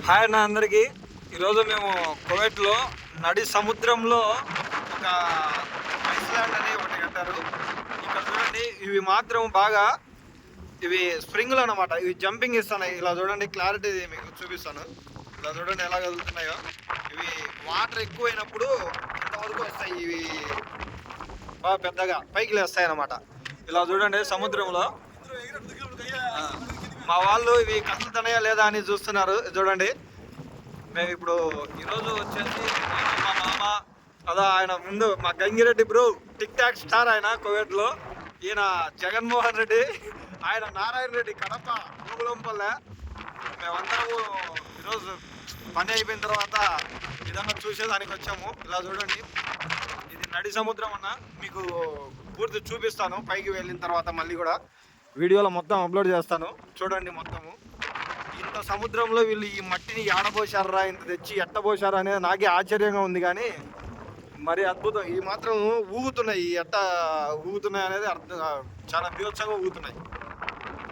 Hi అన్న అందరికీ. ఈరోజు మేము కువైట్లో నడి సముద్రంలో ఒక ఐస్లాండ్ అని ఒకటి కట్టారు. ఇక్కడ చూడండి, ఇవి మాత్రం బాగా ఇవి స్ప్రింగ్లు అనమాట. ఇవి జంపింగ్ ఇస్తున్నాయి. ఇలా చూడండి, క్లారిటీ మీకు చూపిస్తాను. ఇలా చూడండి ఎలా కదులుతున్నాయో. ఇవి వాటర్ ఎక్కువైనప్పుడు ఇంతవరకు వస్తాయి. ఇవి బాగా పెద్దగా పైకి లేస్తాయి అన్నమాట. ఇలా చూడండి సముద్రంలో. మా వాళ్ళు ఇవి కదులుతున్నాయా లేదా అని చూస్తున్నారు. చూడండి, మేము ఇప్పుడు ఈరోజు వచ్చేసి మా మామ అదా ఆయన ముందు మా Gangireddy bro, tick tok star ఆయన కువైట్లో. ఈయన జగన్మోహన్ రెడ్డి, ఆయన నారాయణ రెడ్డి కడప గోగులంపల్లె. మేమందరము ఈరోజు పని అయిపోయిన తర్వాత ఇదన్నా చూసేదానికి వచ్చాము. ఇలా చూడండి, ఇది నడి సముద్రం అన్న. మీకు పూర్తి చూపిస్తాను పైకి వెళ్ళిన తర్వాత. మళ్ళీ కూడా వీడియోలో మొత్తం అప్లోడ్ చేస్తాను. చూడండి మొత్తము. ఇంత సముద్రంలో వీళ్ళు ఈ మట్టిని ఏడబోసారా, ఇంత తెచ్చి ఎట్టబోసారా అనేది నాకే ఆశ్చర్యంగా ఉంది. కానీ మరి అద్భుతం. ఈ మాత్రం ఊగుతున్నాయి. ఎట్ట ఊగుతున్నాయి అనేది అర్థం, చాలా బీభత్సంగా ఊగుతున్నాయి.